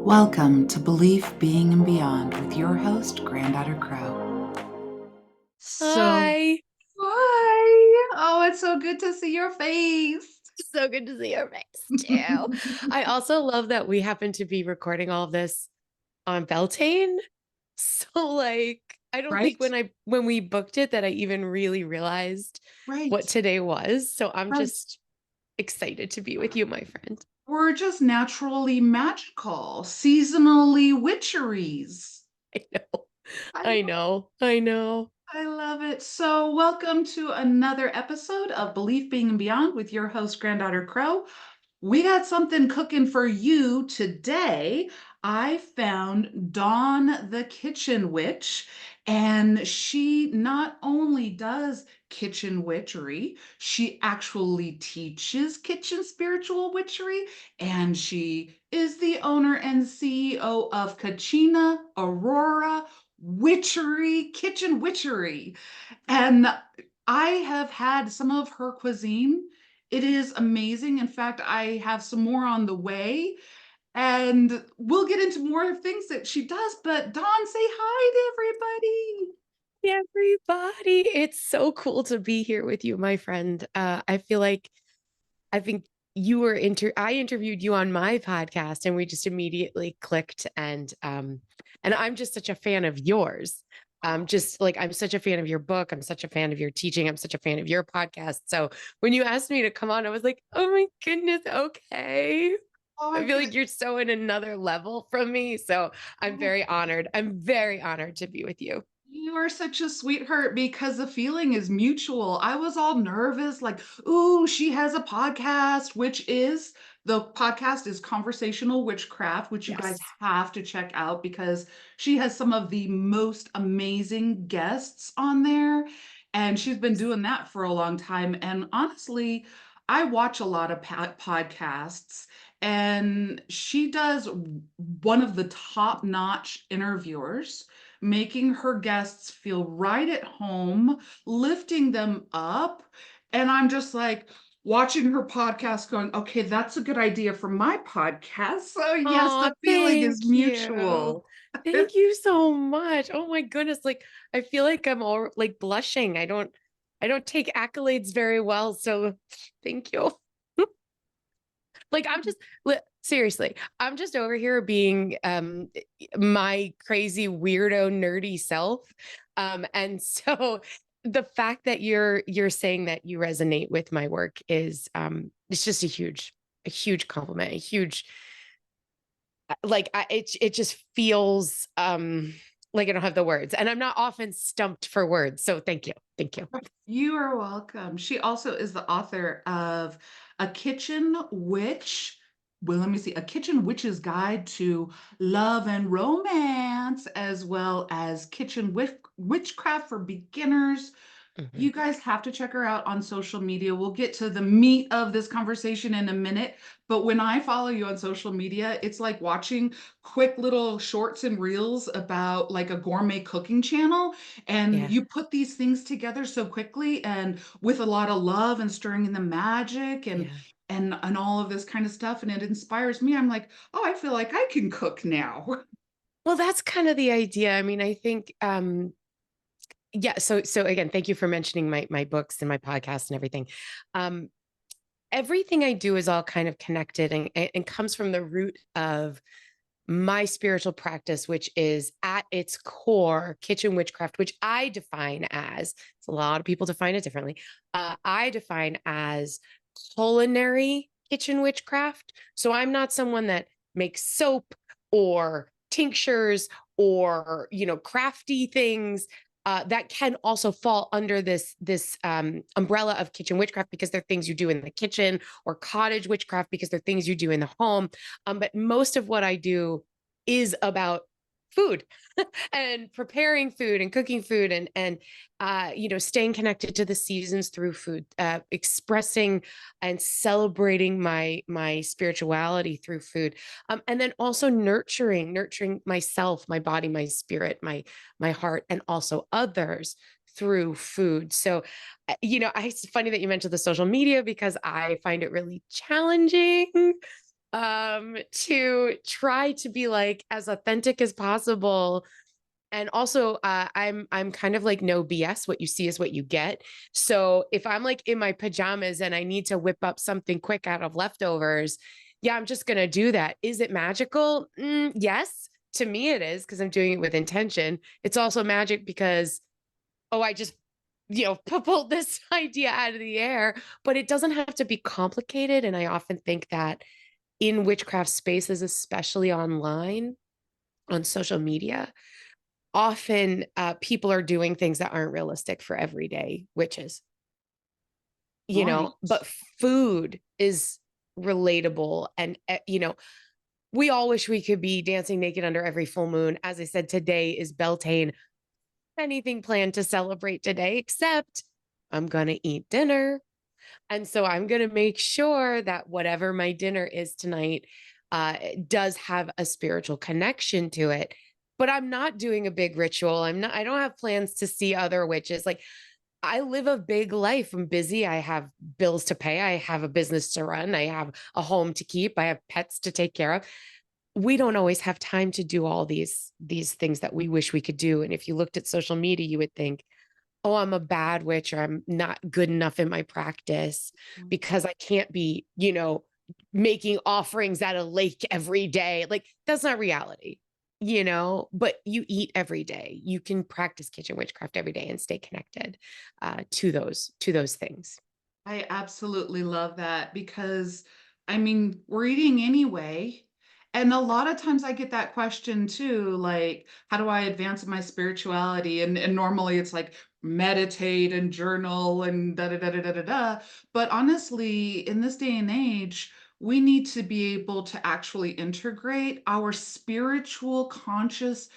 Welcome to Belief, Being, and Beyond with your host, Granddaughter Crow. So, Hi. hi. Oh, it's so good to see your face. So good to see your face too. I also love that we happen to be recording all of this on Beltane. So I don't think Right? when we booked it that I even really realized what Right. today was. So I'm Right. just excited to be with you, my friend. We're just naturally magical, seasonally witcheries. I know. I I love know. I know. I love it. So, welcome to another episode of Belief, Being, and Beyond with your host, Granddaughter Crow. We got something cooking for you today. I found Dawn the Kitchen Witch, and she not only does kitchen witchery, she actually teaches kitchen spiritual witchery, and she is the owner and CEO of Kachina Aurora Witchery, Kitchen Witchery. And I have had some of her cuisine. It is amazing. In fact, I have some more on the way, and we'll get into more things that she does. But Dawn, say hi to everybody. Everybody, it's so cool to be here with you, my friend. I feel like I think I interviewed you on my podcast and we just immediately clicked and I'm just such a fan of yours. Just like I'm such a fan of your book, I'm such a fan of your teaching, I'm such a fan of your podcast. So when you asked me to come on, I was like, "Oh my goodness, okay." Oh, I I feel feel like you're so in another level from me. So I'm oh, very honored. I'm very honored to be with you. you are such a sweetheart because the feeling is mutual. I was all nervous, like, ooh, she has a podcast, which is the podcast is Conversational Witchcraft, which you guys Yes. have to check out because she has some of the most amazing guests on there. And she's been doing that for a long time. And honestly, I watch a lot of podcasts, and she does one of the top-notch interviewers, making her guests feel right at home, lifting them up. And I'm just like watching her podcast going, okay, that's a good idea for my podcast. So, yes, Oh, the feeling is thank you. mutual. Thank you so much. Oh my goodness. Like I feel like I'm all like blushing. I don't take accolades very well. So thank you. Like I'm just seriously, I'm just over here being my crazy weirdo nerdy self. And so the fact that you're saying that you resonate with my work is it's just a huge compliment, a huge it just feels like I don't have the words and I'm not often stumped for words. So thank you. Thank you. You are welcome. She also is the author of A Kitchen Witch. Well, let me see. A Kitchen Witch's Guide to Love and Romance, as well as Witchcraft for Beginners. Mhm. You guys have to check her out on social media. We'll get to the meat of this conversation in a minute. But when I follow you on social media, it's like watching quick little shorts and reels about like a gourmet cooking channel. And Yeah. you put these things together so quickly and with a lot of love and stirring in the magic Yeah. and all of this kind of stuff. And it inspires me. I'm like, oh, I feel like I can cook now. Well, that's kind of the idea. I mean, I think yeah, so again, thank you for mentioning my books and my podcast and everything. Um Everything I do is all kind of connected and comes from the root of my spiritual practice, which is at its core kitchen witchcraft, which I define as, a lot of people define it differently. I define as culinary kitchen witchcraft. So I'm not someone that makes soap or tinctures or, crafty things. That can also fall under this umbrella of kitchen witchcraft because they're things you do in the kitchen, or cottage witchcraft because they're things you do in the home. But most of what I do is about food and preparing food and cooking food and staying connected to the seasons through food, expressing and celebrating my spirituality through food, and then also nurturing myself, my body, my spirit, my heart, and also others through food. So it's funny that you mentioned the social media because I find it really challenging to try to be like as authentic as possible. And also, I'm kind of like no BS. What you see is what you get. So if I'm like in my pajamas and I need to whip up something quick out of leftovers, yeah, I'm just gonna do that. Is it magical? Yes, to me it is because I'm doing it with intention. It's also magic because I just pulled this idea out of the air. But it doesn't have to be complicated. And I often think that in witchcraft spaces, especially online on social media, often people are doing things that aren't realistic for everyday witches, Right. but food is relatable. And, we all wish we could be dancing naked under every full moon. As I said, today is Beltane. Anything planned to celebrate today, except I'm going to eat dinner. And so I'm going to make sure that whatever my dinner is tonight does have a spiritual connection to it. But I'm not doing a big ritual. I don't have plans to see other witches. Like, I live a big life. I'm busy. I have bills to pay. I have a business to run. I have a home to keep. I have pets to take care of. We don't always have time to do all these things that we wish we could do. And if you looked at social media, you would think, oh, I'm a bad witch or I'm not good enough in my practice because I can't be, making offerings at a lake every day. Like, that's not reality, but you eat every day. You can practice kitchen witchcraft every day and stay connected to those things. I absolutely love that because, I mean, we're eating anyway. And a lot of times I get that question too, like, how do I advance my spirituality? And normally it's like meditate and journal and da da da da da da da. But honestly, in this day and age, we need to be able to actually integrate our spiritual conscious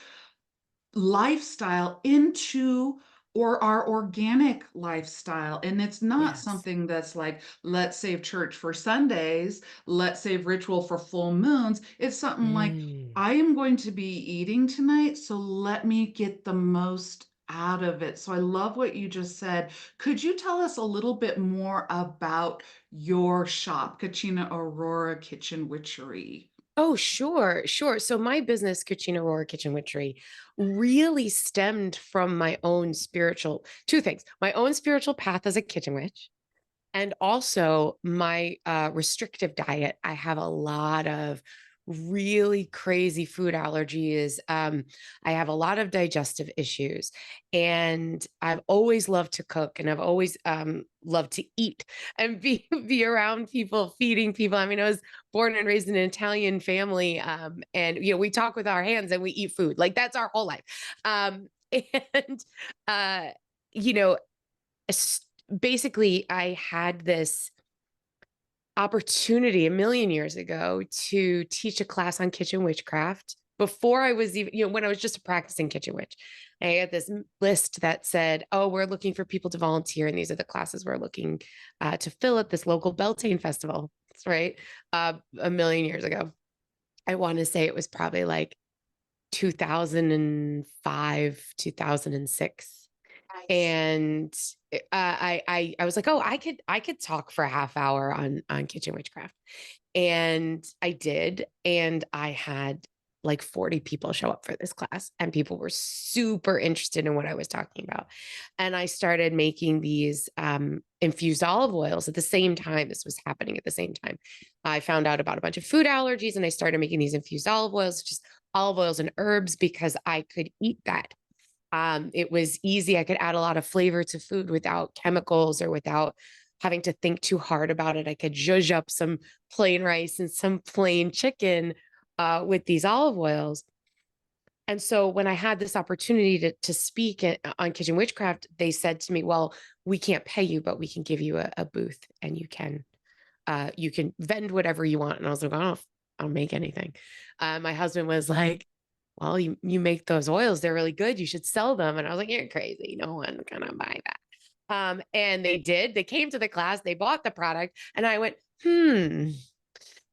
lifestyle into or our organic lifestyle. And it's not Yes. something that's like, let's save church for Sundays, let's save ritual for full moons. It's something like, Mm. I am going to be eating tonight, so let me get the most out of it. So I love what you just said. Could you tell us a little bit more about your shop, Kachina Aurora Kitchen Witchery? Oh, sure, sure. So my business, Cucina Aurora Kitchen Witchery, really stemmed from my own spiritual two things: my own spiritual path as a kitchen witch, and also my restrictive diet. I have a lot of really crazy food allergies. I have a lot of digestive issues, and I've always loved to cook, and I've always loved to eat and be around people, feeding people. I mean, I was born and raised in an Italian family, and we talk with our hands and we eat food. Like, that's our whole life. And uh, you know, basically, I had this opportunity a million years ago to teach a class on kitchen witchcraft before I was even, when I was just a practicing kitchen witch. I had this list that said, oh, we're looking for people to volunteer. And these are the classes we're looking to fill at this local Beltane festival. That's right. A million years ago. I want to say it was probably like 2005, 2006. Nice. And I was like, oh, I could talk for a half hour on kitchen witchcraft. And I did. And I had like 40 people show up for this class, and people were super interested in what I was talking about. And I started making these infused olive oils at the same time. This was happening at the same time. I found out about a bunch of food allergies, and I started making these infused olive oils, just olive oils and herbs, because I could eat that. It was easy. I could add a lot of flavor to food without chemicals or without having to think too hard about it. I could zhuzh up some plain rice and some plain chicken with these olive oils. And so when I had this opportunity to speak on kitchen witchcraft, they said to me, well, we can't pay you, but we can give you a booth, and you can vend whatever you want. And I was like, oh, I'll make anything. My husband was like, well, you make those oils, they're really good, you should sell them. And I was like, you're crazy, no one's gonna buy that. And they came to the class, they bought the product, and I went,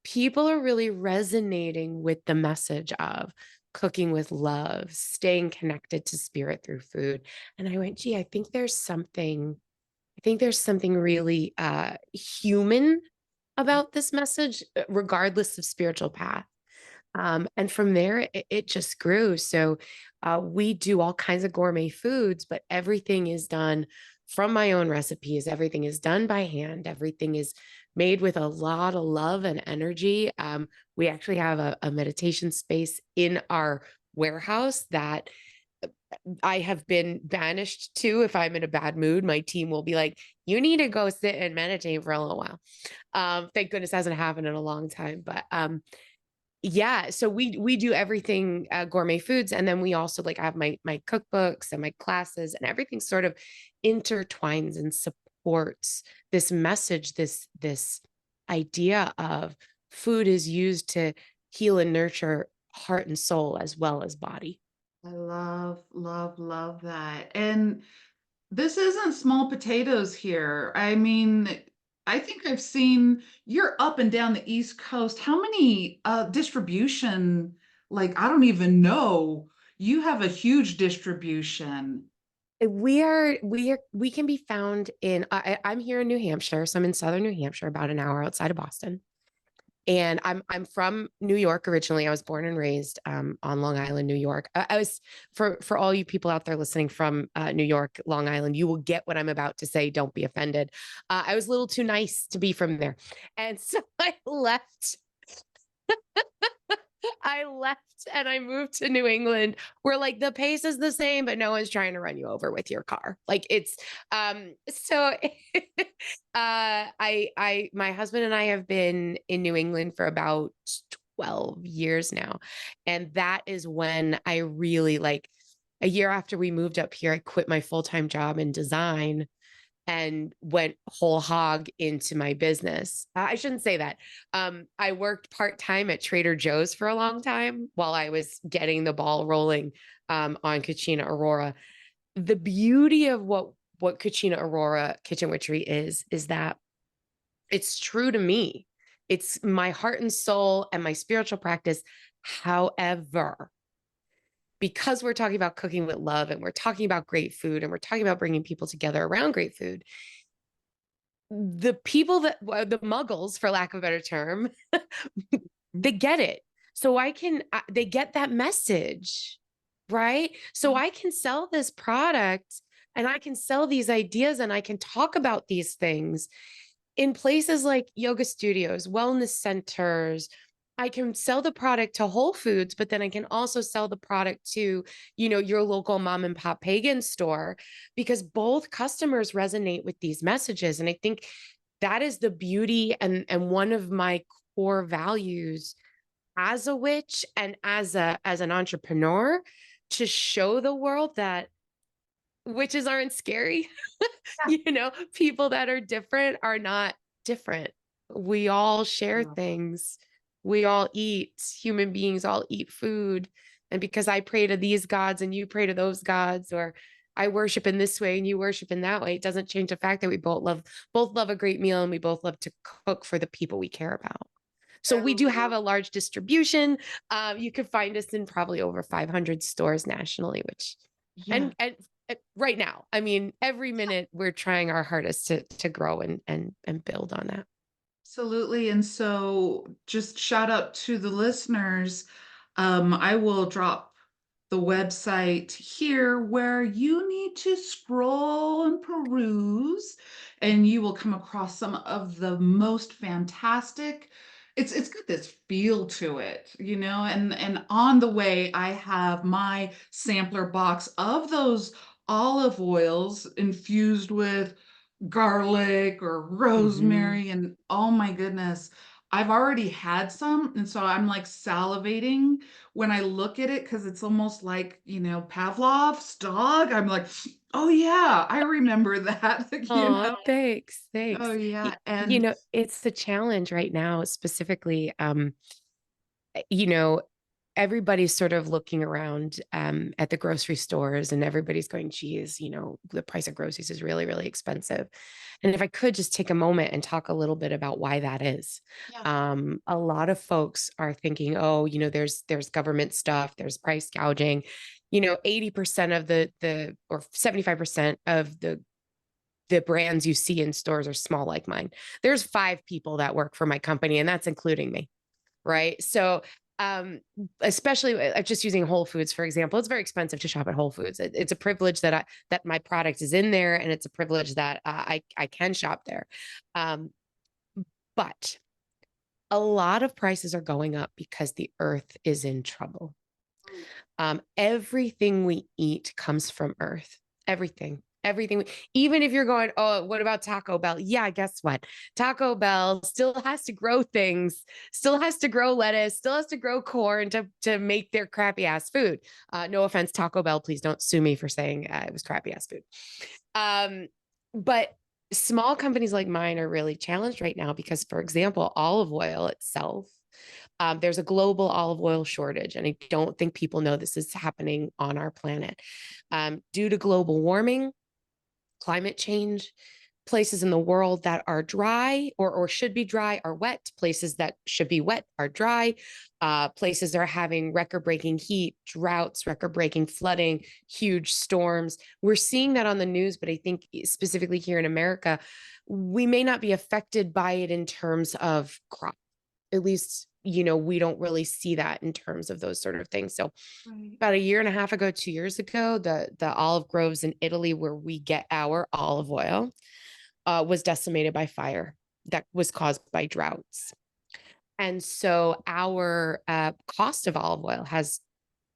people are really resonating with the message of cooking with love, staying connected to spirit through food. And I went, gee, I think there's something really human about this message, regardless of spiritual path. And from there, it just grew. So we do all kinds of gourmet foods, but everything is done from my own recipes. Everything is done by hand. Everything is made with a lot of love and energy. We actually have a meditation space in our warehouse that I have been banished to. If I'm in a bad mood, my team will be like, you need to go sit and meditate for a little while. Thank goodness hasn't happened in a long time. But yeah, so we do everything gourmet foods, and then we also like have my cookbooks and my classes, and everything sort of intertwines and supports this message, this idea of food is used to heal and nurture heart and soul as well as body. I love, love, love that. And this isn't small potatoes here. I mean, I think I've seen you're up and down the East Coast. How many distribution, like I don't even know. You have a huge distribution. We can be found in I'm here in New Hampshire, so I'm in southern New Hampshire, about an hour outside of Boston. And I'm from New York originally. I was born and raised on Long Island, New York. I was for all you people out there listening from New York, Long Island, you will get what I'm about to say. Don't be offended. I was a little too nice to be from there, and so I left. I left and I moved to New England where like the pace is the same, but no one's trying to run you over with your car. Like it's so my husband and I have been in New England for about 12 years now. And that is when I really like a year after we moved up here, I quit my full-time job in design and went whole hog into my business. I shouldn't say that. I worked part time at Trader Joe's for a long time while I was getting the ball rolling on Cucina Aurora. The beauty of what Cucina Aurora Kitchen Witchery is that it's true to me. It's my heart and soul and my spiritual practice. However, because we're talking about cooking with love and we're talking about great food and we're talking about bringing people together around great food, the people that the muggles, for lack of a better term, they get it. So they get that message, right? So I can sell this product and I can sell these ideas and I can talk about these things in places like yoga studios, wellness centers. I can sell the product to Whole Foods, but then I can also sell the product to, your local mom and pop pagan store because both customers resonate with these messages. And I think that is the beauty and one of my core values as a witch and as an entrepreneur, to show the world that witches aren't scary. People that are different are not different. We all share Yeah. things. We all eat. Human beings all eat food. And because I pray to these gods and you pray to those gods, or I worship in this way and you worship in that way, it doesn't change the fact that we both love a great meal and we both love to cook for the people we care about. So I we do have love, a large distribution. You can find us in probably over 500 stores nationally, which yeah. and right now, I mean, every minute we're trying our hardest to grow and build on that. Absolutely. And so just shout out to the listeners. I will drop the website here where you need to scroll and peruse, and you will come across some of the most fantastic. It's got this feel to it, and on the way I have my sampler box of those olive oils infused with garlic or Mhm. rosemary, and oh my goodness, I've already had some, and so I'm like salivating when I look at it because it's almost like, Pavlov's dog. I'm like, oh yeah, I remember that. Oh, thanks, Oh thanks. yeah, and It's the challenge right now, specifically. You know, everybody's sort of looking around at the grocery stores and everybody's going, geez, the price of groceries is really, really expensive. And if I could just take a moment and talk a little bit about why that is. yeah, A lot of folks are thinking, oh, there's government stuff, there's price gouging. 80% of the or 75% of the the brands you see in stores are small like mine. There's 5 people that work for my company, and that's including me. Right. So, um, especially just using Whole Foods, for example, it's very expensive to shop at Whole Foods. It's a privilege that my product is in there, and it's a privilege that I can shop there. Um, but a lot of prices are going up because the earth is in trouble. Everything we eat comes from earth. Everything. Even if you're going, oh, what about Taco Bell? Yeah, guess what? Taco Bell still has to grow things, still has to grow lettuce, still has to grow corn to make their crappy ass food. No offense, Taco Bell, please don't sue me for saying it was crappy ass food. But small companies like mine are really challenged right now because, for example, olive oil itself, there's a global olive oil shortage, and I don't think people know this is happening on our planet. Due to global warming, climate change, places in the world that are dry or should be dry are wet. Places that should be wet are dry. Places that are having record-breaking heat, droughts, record-breaking flooding, huge storms. We're seeing that on the news, but I think specifically here in America, we may not be affected by it in terms of crop. At least, we don't really see that in terms of those sort of things. So Right. about a year and a half ago, 2 years ago, the olive groves in Italy where we get our olive oil was decimated by fire that was caused by droughts. And so our cost of olive oil has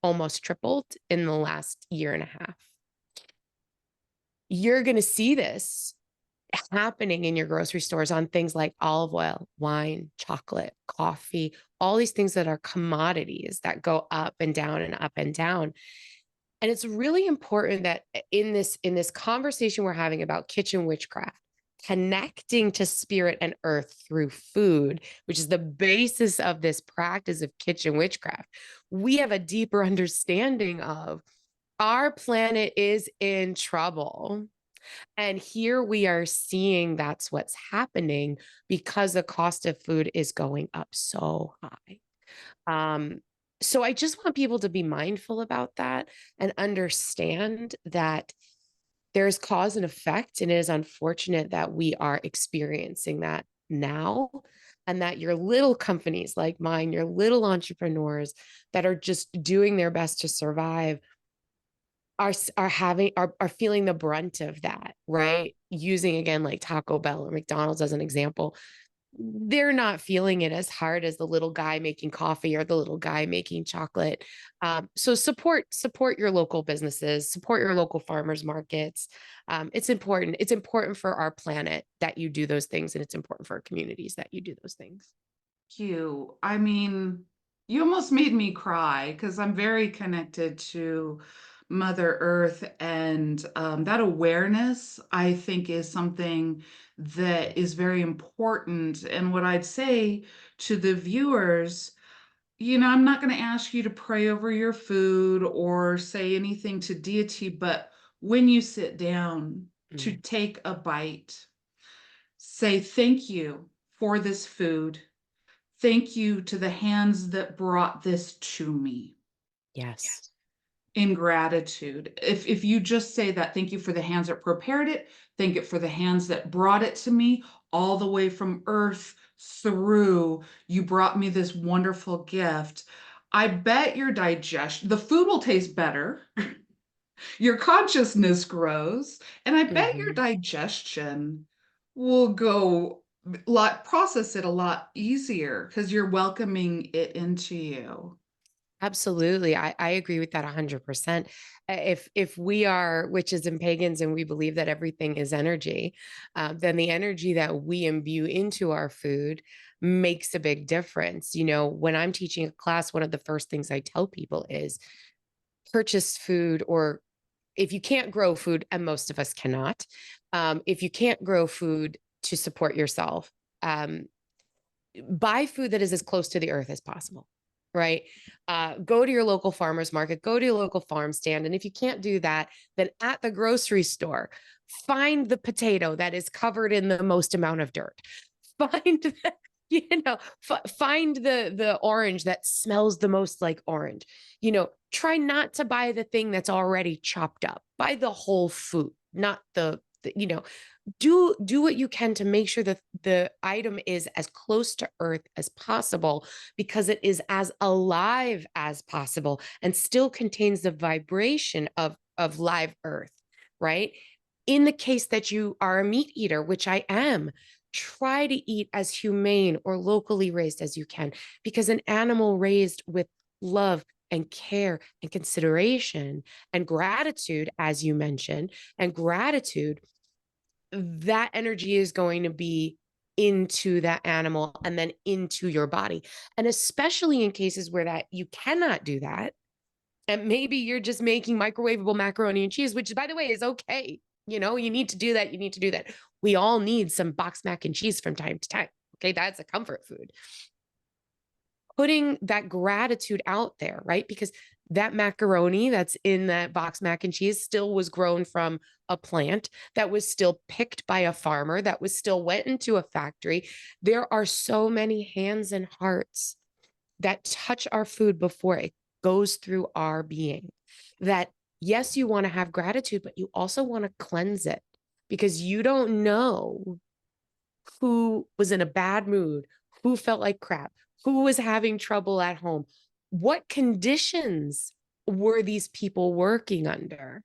almost tripled in the last year and a half. You're going to see this happening in your grocery stores on things like olive oil, wine, chocolate, coffee, all these things that are commodities that go up and down and up and down. And it's really important that in this conversation we're having about kitchen witchcraft, connecting to spirit and earth through food, which is the basis of this practice of kitchen witchcraft, we have a deeper understanding of our planet is in trouble. And here we are seeing that's what's happening because the cost of food is going up so high. Um, so I just want people to be mindful about that and understand that there's cause and effect. And it is unfortunate that we are experiencing that now. And that your little companies like mine, your little entrepreneurs that are just doing their best to survive are feeling the brunt of that, right? Using again like Taco Bell or McDonald's as an example, they're not feeling it as hard as the little guy making coffee or the little guy making chocolate. So support your local businesses, support your local farmers markets. It's important. It's important for our planet that you do those things, and it's important for our communities that you do those things. You. I mean, you almost made me cry because I'm very connected to Mother Earth, and that awareness, I think, is something that is very important. And what I'd say to the viewers, I'm not going to ask you to pray over your food or say anything to deity, but when you sit down to Mm, take a bite, say thank you for this food. Thank you to the hands that brought this to me yes, in gratitude. If you just say that, thank you for the hands that prepared it, thank it for the hands that brought it to me, all the way from earth through, you brought me this wonderful gift. I bet your digestion, the food will taste better, your consciousness grows, and I bet your hmm, digestion will go process it a lot easier because you're welcoming it into you. absolutely. I agree with that 100%. If we are witches and pagans and we believe that everything is energy, then the energy that we imbue into our food makes a big difference. When I'm teaching a class, one of the first things I tell people is purchase food, or if you can't grow food, and most of us cannot, if you can't grow food to support yourself, um, buy food that is as close to the earth as possible. Right. Go to your local farmer's market, go to your local farm stand. And if you can't do that, then at the grocery store, find the potato that is covered in the most amount of dirt. Find the, find the orange that smells the most like orange. Try not to buy the thing that's already chopped up. Buy the whole food, not You know, do what you can to make sure that the item is as close to earth as possible, because it is as alive as possible and still contains the vibration of live earth, right? In the case that you are a meat eater, which I am, try to eat as humane or locally raised as you can, because an animal raised with love and care and consideration and gratitude, as you mentioned, and gratitude, that energy is going to be into that animal and then into your body. And especially in cases where that you cannot do that, and maybe you're just making microwavable macaroni and cheese, which by the way is okay. You need to do that. You need to do that. We all need some box mac and cheese from time to time. Okay. That's a comfort food. Putting that gratitude out there, right? Because that macaroni that's in that box mac and cheese still was grown from a plant, that was still picked by a farmer, that was still went into a factory. There are so many hands and hearts that touch our food before it goes through our being, that yes, you want to have gratitude, but you also want to cleanse it, because you don't know who was in a bad mood, who felt like crap, who was having trouble at home. What conditions were these people working under?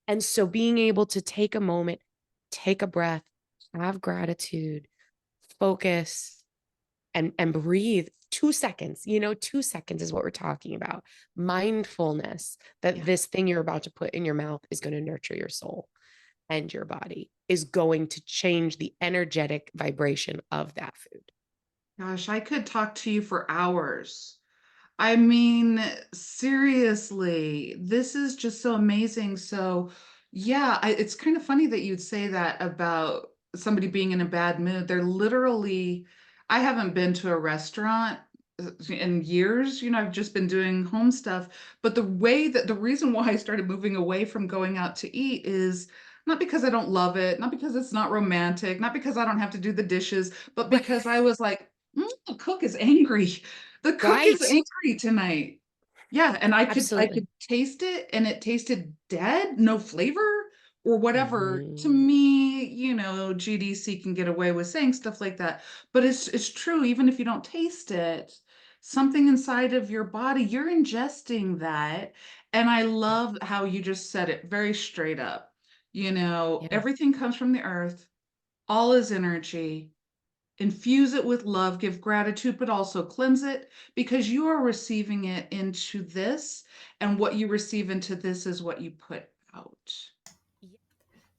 And so being able to take a moment, take a breath, have gratitude, focus, and breathe 2 seconds. 2 seconds is what we're talking about. Mindfulness that Yeah. this thing you're about to put in your mouth is going to nurture your soul and your body, is going to change the energetic vibration of that food. Gosh, I could talk to you for hours. I mean, seriously, this is just so amazing. So, yeah, it's kind of funny that you'd say that about somebody being in a bad mood. They're literally, I haven't been to a restaurant in years. I've just been doing home stuff. But the reason why I started moving away from going out to eat is not because I don't love it, not because it's not romantic, not because I don't have to do the dishes, but Right. because I was like, the cook is angry. The cook is Right. angry tonight. Yeah, and I could Absolutely. taste it and it tasted dead, no flavor or whatever. To Mhm. me, GDC can get away with saying stuff like that, but it's true even if you don't taste it, something inside of your body, you're ingesting that. And I Yeah. love how you just said it very straight up. Yeah. Everything comes from the earth, all is energy. Infuse it with love, give gratitude, but also cleanse it because you are receiving it into this, and what you receive into this is what you put out. Yeah.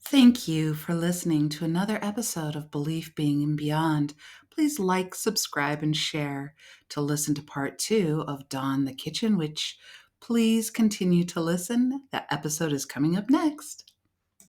Thank you for listening to another episode of Belief Being and Beyond. Please like, subscribe, and share to listen to part 2 of Dawn the Kitchen, which please continue to listen. That episode is coming up next.